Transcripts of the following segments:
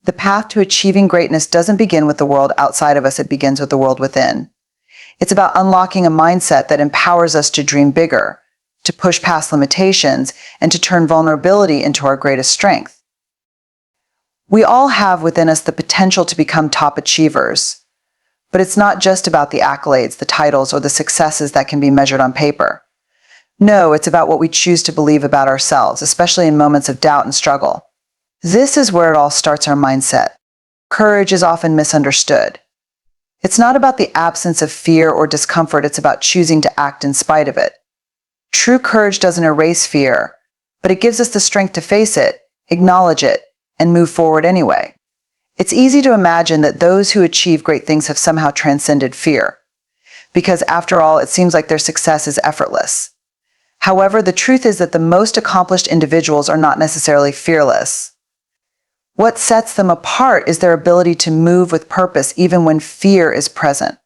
The path to achieving greatness doesn't begin with the world outside of us, it begins with the world within. It's about unlocking a mindset that empowers us to dream bigger, to push past limitations, and to turn vulnerability into our greatest strength. We all have within us the potential to become top achievers, but it's not just about the accolades, the titles, or the successes that can be measured on paper. No, it's about what we choose to believe about ourselves, especially in moments of doubt and struggle. This is where it all starts: our mindset. Courage is often misunderstood. It's not about the absence of fear or discomfort, it's about choosing to act in spite of it. True courage doesn't erase fear, but it gives us the strength to face it, acknowledge it, and move forward anyway. It's easy to imagine that those who achieve great things have somehow transcended fear, because after all, it seems like their success is effortless. However, the truth is that the most accomplished individuals are not necessarily fearless. What sets them apart is their ability to move with purpose even when fear is present.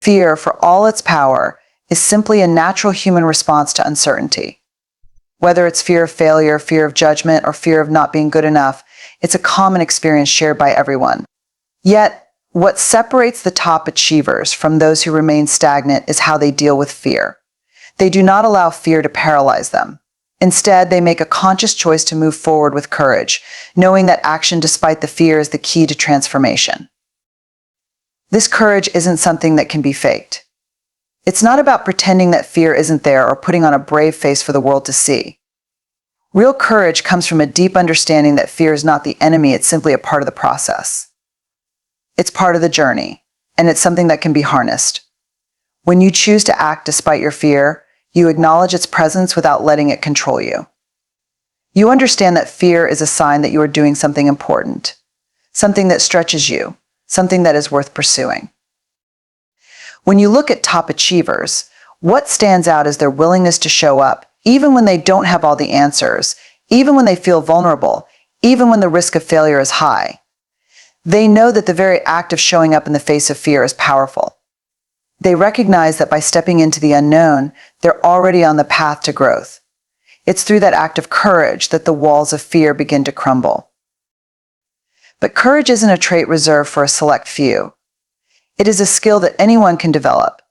Fear, for all its power, is simply a natural human response to uncertainty. Whether it's fear of failure, fear of judgment, or fear of not being good enough, it's a common experience shared by everyone. Yet, what separates the top achievers from those who remain stagnant is how they deal with fear. They do not allow fear to paralyze them. Instead, they make a conscious choice to move forward with courage, knowing that action despite the fear is the key to transformation. This courage isn't something that can be faked. It's not about pretending that fear isn't there or putting on a brave face for the world to see. Real courage comes from a deep understanding that fear is not the enemy, it's simply a part of the process. It's part of the journey, and it's something that can be harnessed. When you choose to act despite your fear, you acknowledge its presence without letting it control you. You understand that fear is a sign that you are doing something important, something that stretches you, something that is worth pursuing. When you look at top achievers, what stands out is their willingness to show up, even when they don't have all the answers, even when they feel vulnerable, even when the risk of failure is high. They know that the very act of showing up in the face of fear is powerful. They recognize that by stepping into the unknown, they're already on the path to growth. It's through that act of courage that the walls of fear begin to crumble. But courage isn't a trait reserved for a select few. It is a skill that anyone can develop,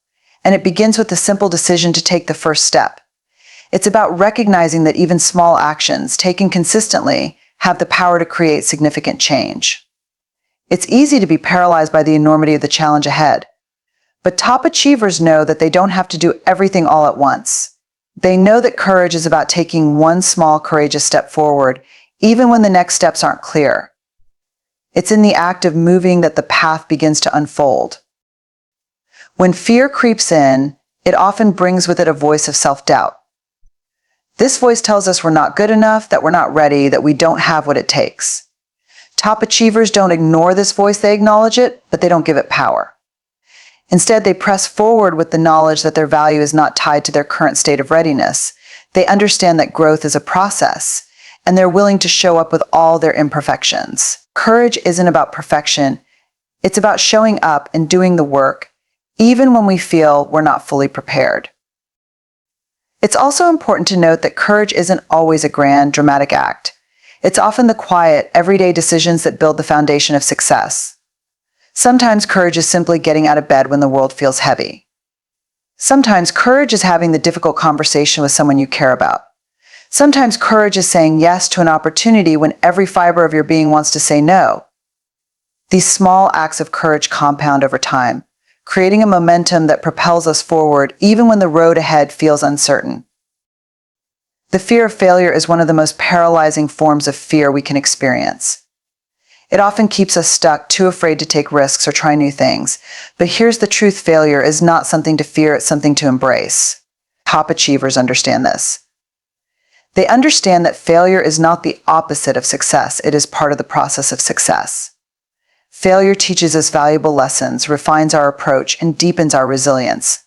and it begins with the simple decision to take the first step. It's about recognizing that even small actions, taken consistently, have the power to create significant change. It's easy to be paralyzed by the enormity of the challenge ahead. But top achievers know that they don't have to do everything all at once. They know that courage is about taking one small, courageous step forward, even when the next steps aren't clear. It's in the act of moving that the path begins to unfold. When fear creeps in, it often brings with it a voice of self-doubt. This voice tells us we're not good enough, that we're not ready, that we don't have what it takes. Top achievers don't ignore this voice, they acknowledge it, but they don't give it power. Instead, they press forward with the knowledge that their value is not tied to their current state of readiness. They understand that growth is a process, and they're willing to show up with all their imperfections. Courage isn't about perfection. It's about showing up and doing the work, even when we feel we're not fully prepared. It's also important to note that courage isn't always a grand, dramatic act. It's often the quiet, everyday decisions that build the foundation of success. Sometimes courage is simply getting out of bed when the world feels heavy. Sometimes courage is having the difficult conversation with someone you care about. Sometimes courage is saying yes to an opportunity when every fiber of your being wants to say no. These small acts of courage compound over time, creating a momentum that propels us forward even when the road ahead feels uncertain. The fear of failure is one of the most paralyzing forms of fear we can experience. It often keeps us stuck, too afraid to take risks or try new things. But here's the truth: failure is not something to fear, it's something to embrace. Top achievers understand this. They understand that failure is not the opposite of success, it is part of the process of success. Failure teaches us valuable lessons, refines our approach, and deepens our resilience.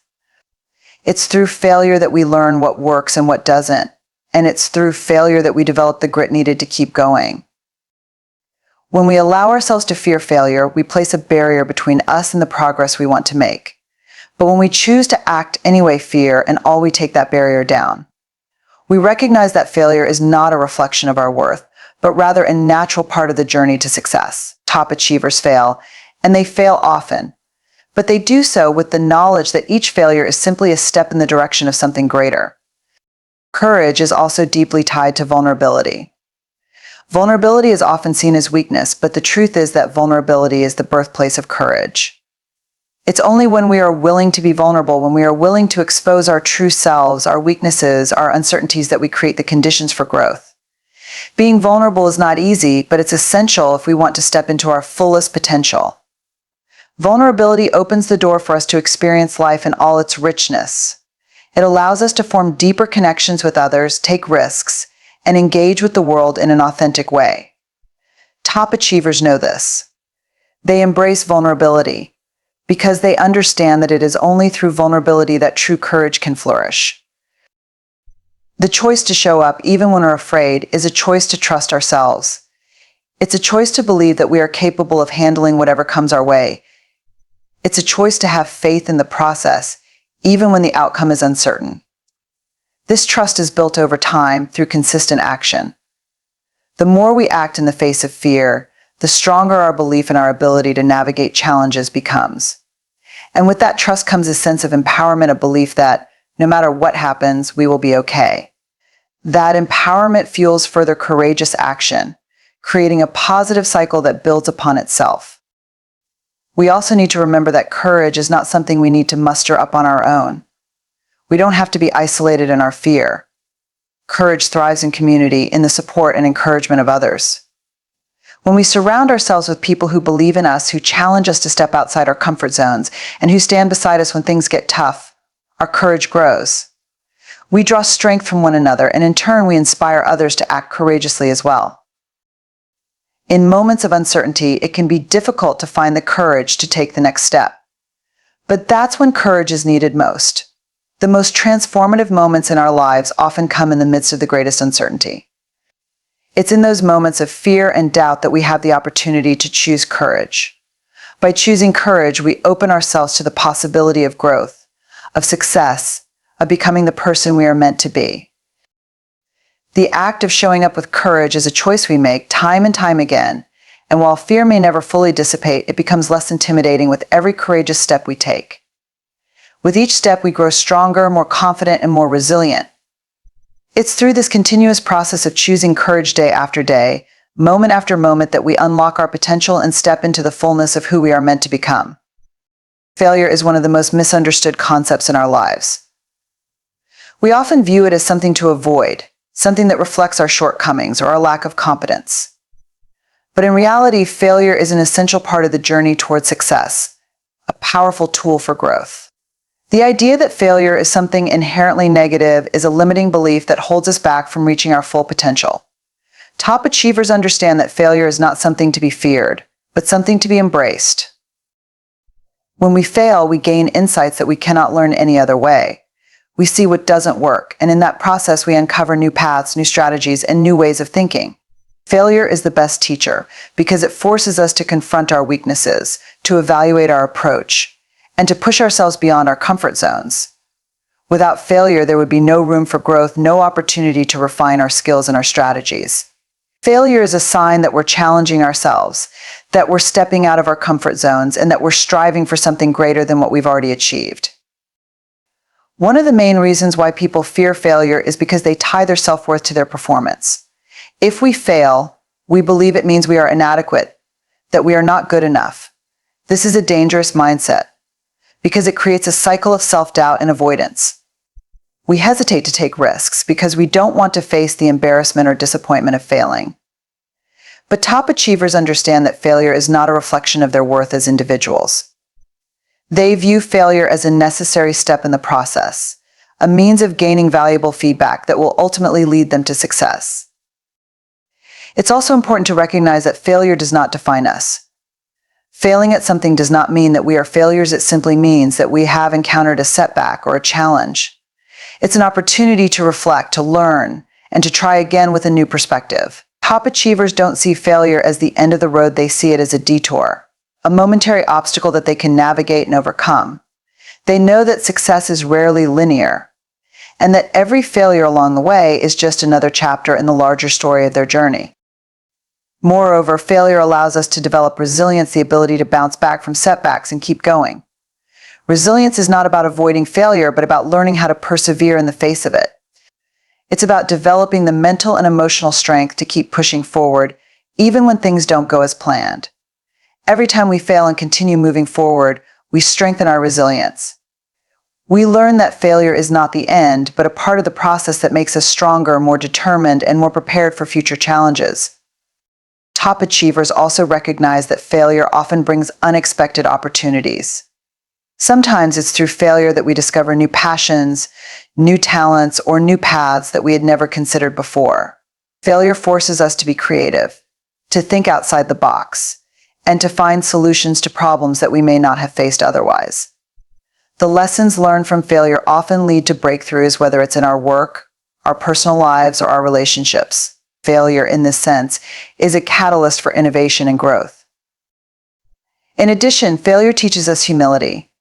It's through failure that we learn what works and what doesn't, and it's through failure that we develop the grit needed to keep going. When we allow ourselves to fear failure, we place a barrier between us and the progress we want to make. But when we choose to act anyway, fear and all, we take that barrier down. We recognize that failure is not a reflection of our worth, but but rather a natural part of the journey to success. Top achievers fail, and they fail often, but they do so with the knowledge that each failure is simply a step in the direction of something greater. Courage is also deeply tied to vulnerability. Vulnerability is often seen as weakness, but the truth is that vulnerability is the birthplace of courage. It's only when we are willing to be vulnerable, when we are willing to expose our true selves, our weaknesses, our uncertainties, that we create the conditions for growth. Being vulnerable is not easy, but it's essential if we want to step into our fullest potential. Vulnerability opens the door for us to experience life in all its richness. It allows us to form deeper connections with others, take risks, and engage with the world in an authentic way. Top achievers know this. They embrace vulnerability because they understand that it is only through vulnerability that true courage can flourish. The choice to show up even when we're afraid is a choice to trust ourselves. It's a choice to believe that we are capable of handling whatever comes our way. It's a choice to have faith in the process, even when the outcome is uncertain. This trust is built over time through consistent action. The more we act in the face of fear, the stronger our belief in our ability to navigate challenges becomes. And with that trust comes a sense of empowerment, a belief that no matter what happens, we will be okay. That empowerment fuels further courageous action, creating a positive cycle that builds upon itself. We also need to remember that courage is not something we need to muster up on our own. We don't have to be isolated in our fear. Courage thrives in community, in the support and encouragement of others. When we surround ourselves with people who believe in us, who challenge us to step outside our comfort zones, and who stand beside us when things get tough, our courage grows. We draw strength from one another, and in turn we inspire others to act courageously as well. In moments of uncertainty, it can be difficult to find the courage to take the next step. But that's when courage is needed most. The most transformative moments in our lives often come in the midst of the greatest uncertainty. It's in those moments of fear and doubt that we have the opportunity to choose courage. By choosing courage, we open ourselves to the possibility of growth, of success, of becoming the person we are meant to be. The act of showing up with courage is a choice we make time and time again, and while fear may never fully dissipate, it becomes less intimidating with every courageous step we take. With each step, we grow stronger, more confident, and more resilient. It's through this continuous process of choosing courage day after day, moment after moment, that we unlock our potential and step into the fullness of who we are meant to become. Failure is one of the most misunderstood concepts in our lives. We often view it as something to avoid, something that reflects our shortcomings or our lack of competence. But in reality, failure is an essential part of the journey towards success, a powerful tool for growth. The idea that failure is something inherently negative is a limiting belief that holds us back from reaching our full potential. Top achievers understand that failure is not something to be feared, but something to be embraced. When we fail, we gain insights that we cannot learn any other way. We see what doesn't work, and in that process, we uncover new paths, new strategies, and new ways of thinking. Failure is the best teacher because it forces us to confront our weaknesses, to evaluate our approach, and to push ourselves beyond our comfort zones. Without failure, there would be no room for growth, no opportunity to refine our skills and our strategies. Failure is a sign that we're challenging ourselves, that we're stepping out of our comfort zones, and that we're striving for something greater than what we've already achieved. One of the main reasons why people fear failure is because they tie their self-worth to their performance. If we fail, we believe it means we are inadequate, that we are not good enough. This is a dangerous mindset, because it creates a cycle of self-doubt and avoidance. We hesitate to take risks because we don't want to face the embarrassment or disappointment of failing. But top achievers understand that failure is not a reflection of their worth as individuals. They view failure as a necessary step in the process, a means of gaining valuable feedback that will ultimately lead them to success. It's also important to recognize that failure does not define us. Failing at something does not mean that we are failures. It simply means that we have encountered a setback or a challenge. It's an opportunity to reflect, to learn, and to try again with a new perspective. Top achievers don't see failure as the end of the road. They see it as a detour, a momentary obstacle that they can navigate and overcome. They know that success is rarely linear, and that every failure along the way is just another chapter in the larger story of their journey. Moreover, failure allows us to develop resilience, the ability to bounce back from setbacks and keep going. Resilience is not about avoiding failure, but about learning how to persevere in the face of it. It's about developing the mental and emotional strength to keep pushing forward, even when things don't go as planned. Every time we fail and continue moving forward, we strengthen our resilience. We learn that failure is not the end, but a part of the process that makes us stronger, more determined, and more prepared for future challenges. Top achievers also recognize that failure often brings unexpected opportunities. Sometimes it's through failure that we discover new passions, new talents, or new paths that we had never considered before. Failure forces us to be creative, to think outside the box, and to find solutions to problems that we may not have faced otherwise. The lessons learned from failure often lead to breakthroughs, whether it's in our work, our personal lives, or our relationships. Failure, in this sense, is a catalyst for innovation and growth. In addition, failure teaches us humility.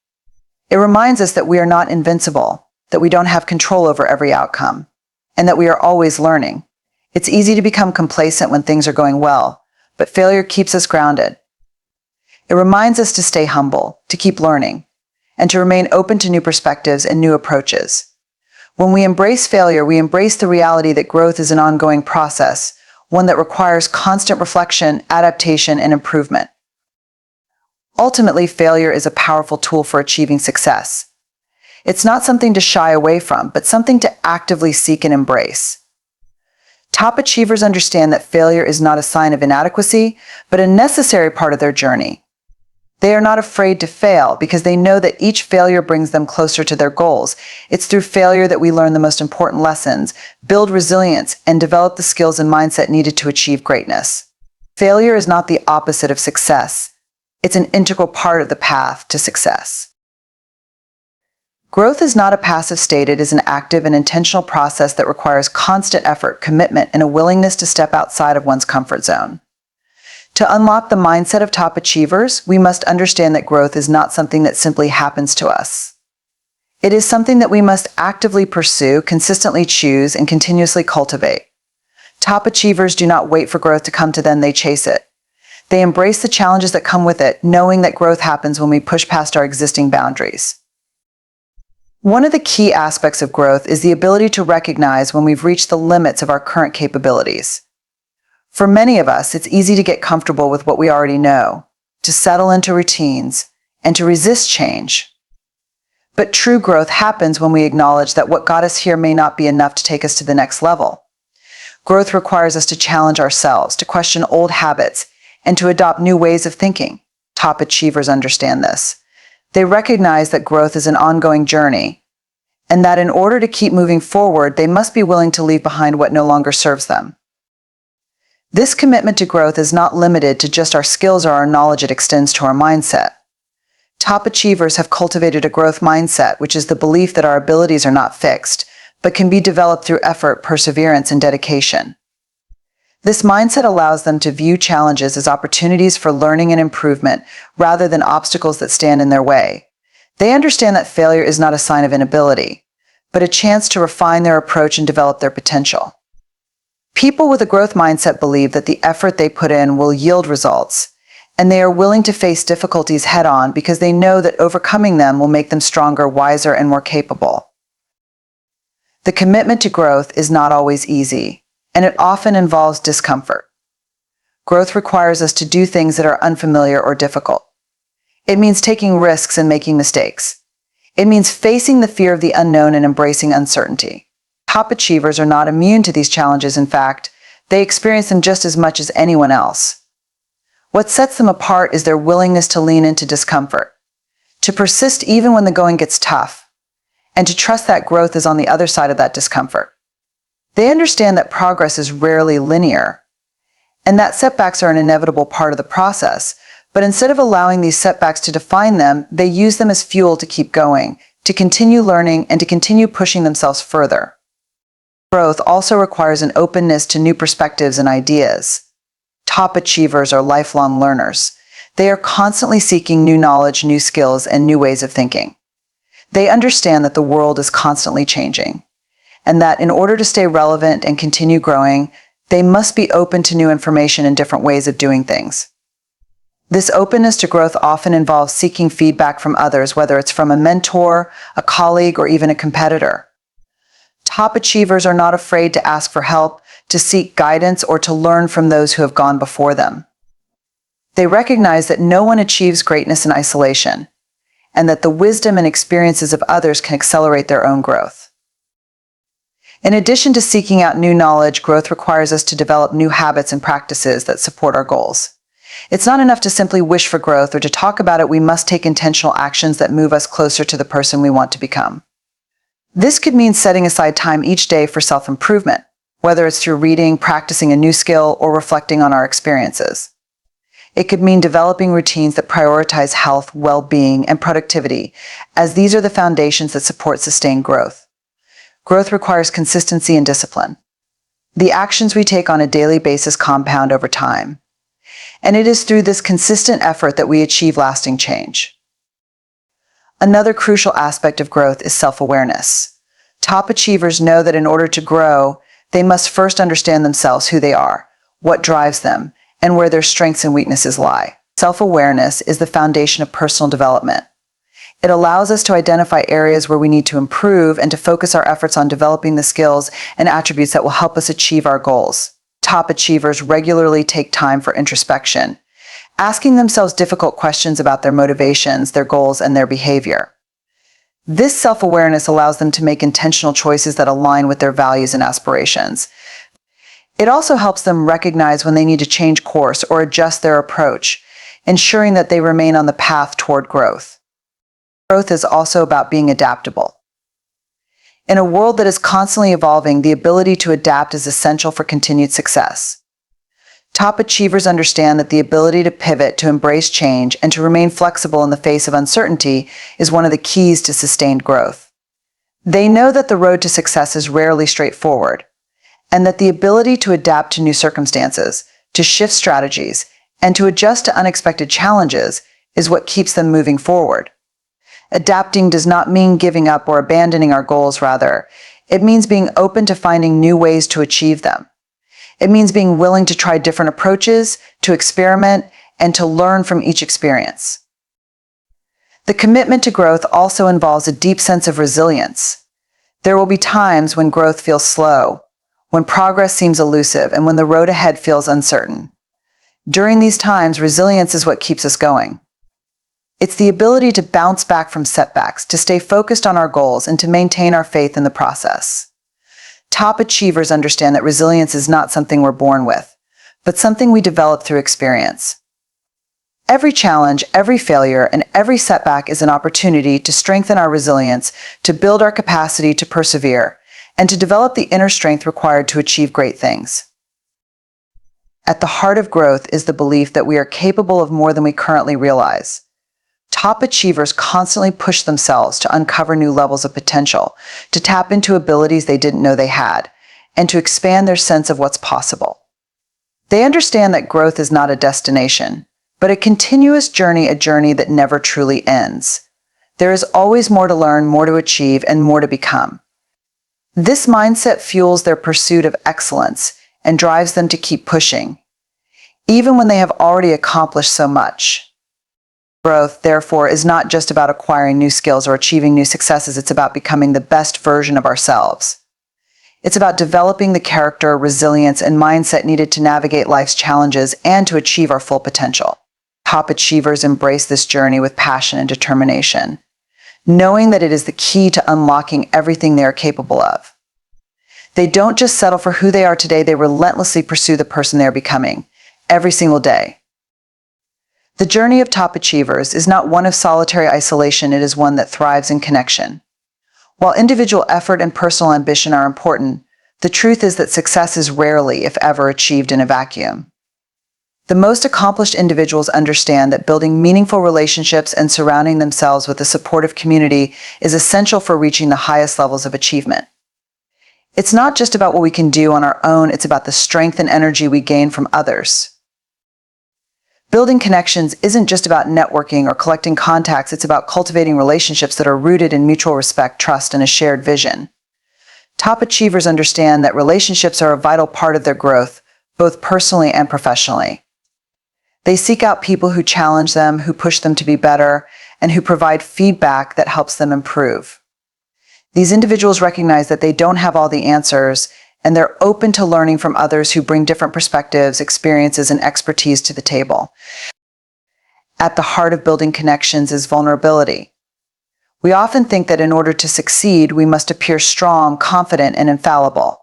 It reminds us that we are not invincible, that we don't have control over every outcome, and that we are always learning. It's easy to become complacent when things are going well, but failure keeps us grounded. It reminds us to stay humble, to keep learning, and to remain open to new perspectives and new approaches. When we embrace failure, we embrace the reality that growth is an ongoing process, one that requires constant reflection, adaptation, and improvement. Ultimately, failure is a powerful tool for achieving success. It's not something to shy away from, but something to actively seek and embrace. Top achievers understand that failure is not a sign of inadequacy, but a necessary part of their journey. They are not afraid to fail because they know that each failure brings them closer to their goals. It's through failure that we learn the most important lessons, build resilience, and develop the skills and mindset needed to achieve greatness. Failure is not the opposite of success. It's an integral part of the path to success. Growth is not a passive state. It is an active and intentional process that requires constant effort, commitment, and a willingness to step outside of one's comfort zone. To unlock the mindset of top achievers, we must understand that growth is not something that simply happens to us. It is something that we must actively pursue, consistently choose, and continuously cultivate. Top achievers do not wait for growth to come to them, they chase it. They embrace the challenges that come with it, knowing that growth happens when we push past our existing boundaries. One of the key aspects of growth is the ability to recognize when we've reached the limits of our current capabilities. For many of us, it's easy to get comfortable with what we already know, to settle into routines, and to resist change. But true growth happens when we acknowledge that what got us here may not be enough to take us to the next level. Growth requires us to challenge ourselves, to question old habits, and to adopt new ways of thinking. Top achievers understand this. They recognize that growth is an ongoing journey, and that in order to keep moving forward, they must be willing to leave behind what no longer serves them. This commitment to growth is not limited to just our skills or our knowledge. It extends to our mindset. Top achievers have cultivated a growth mindset, which is the belief that our abilities are not fixed, but can be developed through effort, perseverance, and dedication. This mindset allows them to view challenges as opportunities for learning and improvement rather than obstacles that stand in their way. They understand that failure is not a sign of inability, but a chance to refine their approach and develop their potential. People with a growth mindset believe that the effort they put in will yield results, and they are willing to face difficulties head-on because they know that overcoming them will make them stronger, wiser, and more capable. The commitment to growth is not always easy, and it often involves discomfort. Growth requires us to do things that are unfamiliar or difficult. It means taking risks and making mistakes. It means facing the fear of the unknown and embracing uncertainty. Top achievers are not immune to these challenges. In fact, they experience them just as much as anyone else. What sets them apart is their willingness to lean into discomfort, to persist even when the going gets tough, and to trust that growth is on the other side of that discomfort. They understand that progress is rarely linear, and that setbacks are an inevitable part of the process, but instead of allowing these setbacks to define them, they use them as fuel to keep going, to continue learning, and to continue pushing themselves further. Growth also requires an openness to new perspectives and ideas. Top achievers are lifelong learners. They are constantly seeking new knowledge, new skills, and new ways of thinking. They understand that the world is constantly changing, and that in order to stay relevant and continue growing, They must be open to new information and different ways of doing things. This openness to growth often involves seeking feedback from others, whether it's from a mentor, a colleague, or even a competitor. Top achievers are not afraid to ask for help, to seek guidance, or to learn from those who have gone before them. They recognize that no one achieves greatness in isolation, and that the wisdom and experiences of others can accelerate their own growth. In addition to seeking out new knowledge, growth requires us to develop new habits and practices that support our goals. It's not enough to simply wish for growth or to talk about it. We must take intentional actions that move us closer to the person we want to become. This could mean setting aside time each day for self-improvement, whether it's through reading, practicing a new skill, or reflecting on our experiences. It could mean developing routines that prioritize health, well-being, and productivity, as these are the foundations that support sustained growth. Growth requires consistency and discipline. The actions we take on a daily basis compound over time. And it is through this consistent effort that we achieve lasting change. Another crucial aspect of growth is self-awareness. Top achievers know that in order to grow, they must first understand themselves, who they are, what drives them, and where their strengths and weaknesses lie. Self-awareness is the foundation of personal development. It allows us to identify areas where we need to improve and to focus our efforts on developing the skills and attributes that will help us achieve our goals. Top achievers regularly take time for introspection, asking themselves difficult questions about their motivations, their goals, and their behavior. This self-awareness allows them to make intentional choices that align with their values and aspirations. It also helps them recognize when they need to change course or adjust their approach, ensuring that they remain on the path toward growth. Growth is also about being adaptable. In a world that is constantly evolving, the ability to adapt is essential for continued success. Top achievers understand that the ability to pivot, to embrace change, and to remain flexible in the face of uncertainty is one of the keys to sustained growth. They know that the road to success is rarely straightforward, and that the ability to adapt to new circumstances, to shift strategies, and to adjust to unexpected challenges is what keeps them moving forward. Adapting does not mean giving up or abandoning our goals, rather. It means being open to finding new ways to achieve them. It means being willing to try different approaches, to experiment, and to learn from each experience. The commitment to growth also involves a deep sense of resilience. There will be times when growth feels slow, when progress seems elusive, and when the road ahead feels uncertain. During these times, resilience is what keeps us going. It's the ability to bounce back from setbacks, to stay focused on our goals, and to maintain our faith in the process. Top achievers understand that resilience is not something we're born with, but something we develop through experience. Every challenge, every failure, and every setback is an opportunity to strengthen our resilience, to build our capacity to persevere, and to develop the inner strength required to achieve great things. At the heart of growth is the belief that we are capable of more than we currently realize. Top achievers constantly push themselves to uncover new levels of potential, to tap into abilities they didn't know they had, and to expand their sense of what's possible. They understand that growth is not a destination, but a continuous journey, a journey that never truly ends. There is always more to learn, more to achieve, and more to become. This mindset fuels their pursuit of excellence and drives them to keep pushing, even when they have already accomplished so much. Growth, therefore, is not just about acquiring new skills or achieving new successes. It's about becoming the best version of ourselves. It's about developing the character, resilience, and mindset needed to navigate life's challenges and to achieve our full potential. Top achievers embrace this journey with passion and determination, knowing that it is the key to unlocking everything they are capable of. They don't just settle for who they are today, they relentlessly pursue the person they are becoming, every single day. The journey of top achievers is not one of solitary isolation, it is one that thrives in connection. While individual effort and personal ambition are important, the truth is that success is rarely, if ever, achieved in a vacuum. The most accomplished individuals understand that building meaningful relationships and surrounding themselves with a supportive community is essential for reaching the highest levels of achievement. It's not just about what we can do on our own, it's about the strength and energy we gain from others. Building connections isn't just about networking or collecting contacts, it's about cultivating relationships that are rooted in mutual respect, trust, and a shared vision. Top achievers understand that relationships are a vital part of their growth, both personally and professionally. They seek out people who challenge them, who push them to be better, and who provide feedback that helps them improve. These individuals recognize that they don't have all the answers, and they're open to learning from others who bring different perspectives, experiences, and expertise to the table. At the heart of building connections is vulnerability. We often think that in order to succeed, we must appear strong, confident, and infallible.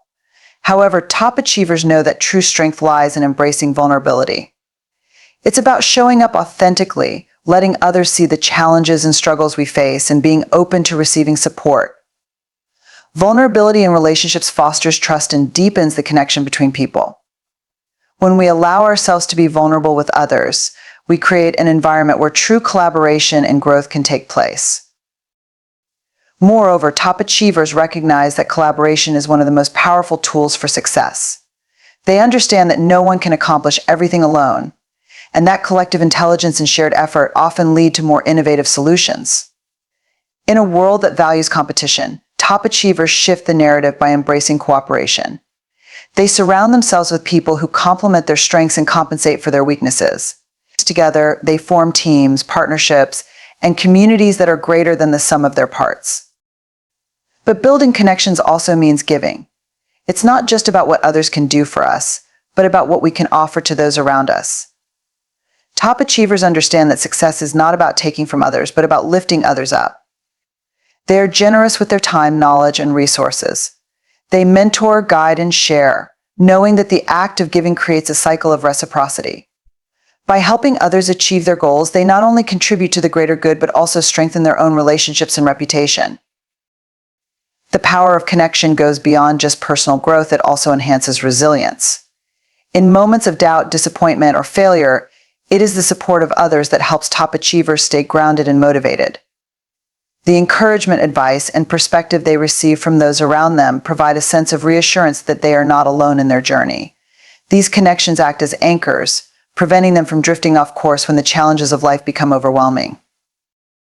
However, top achievers know that true strength lies in embracing vulnerability. It's about showing up authentically, letting others see the challenges and struggles we face, and being open to receiving support. Vulnerability in relationships fosters trust and deepens the connection between people. When we allow ourselves to be vulnerable with others, we create an environment where true collaboration and growth can take place. Moreover, top achievers recognize that collaboration is one of the most powerful tools for success. They understand that no one can accomplish everything alone, and that collective intelligence and shared effort often lead to more innovative solutions. In a world that values competition, top achievers shift the narrative by embracing cooperation. They surround themselves with people who complement their strengths and compensate for their weaknesses. Together, they form teams, partnerships, and communities that are greater than the sum of their parts. But building connections also means giving. It's not just about what others can do for us, but about what we can offer to those around us. Top achievers understand that success is not about taking from others, but about lifting others up. They are generous with their time, knowledge, and resources. They mentor, guide, and share, knowing that the act of giving creates a cycle of reciprocity. By helping others achieve their goals, they not only contribute to the greater good, but also strengthen their own relationships and reputation. The power of connection goes beyond just personal growth, it also enhances resilience. In moments of doubt, disappointment, or failure, it is the support of others that helps top achievers stay grounded and motivated. The encouragement, advice, and perspective they receive from those around them provide a sense of reassurance that they are not alone in their journey. These connections act as anchors, preventing them from drifting off course when the challenges of life become overwhelming.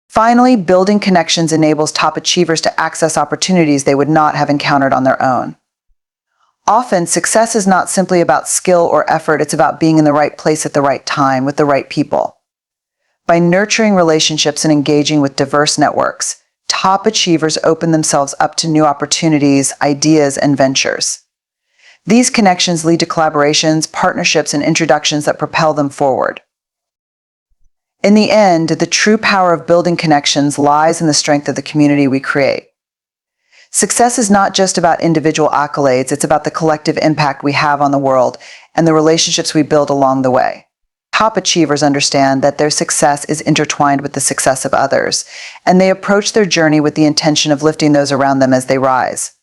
Finally, building connections enables top achievers to access opportunities they would not have encountered on their own. Often, success is not simply about skill or effort, it's about being in the right place at the right time with the right people. By nurturing relationships and engaging with diverse networks, top achievers open themselves up to new opportunities, ideas, and ventures. These connections lead to collaborations, partnerships, and introductions that propel them forward. In the end, the true power of building connections lies in the strength of the community we create. Success is not just about individual accolades, it's about the collective impact we have on the world and the relationships we build along the way. Top achievers understand that their success is intertwined with the success of others, and they approach their journey with the intention of lifting those around them as they rise.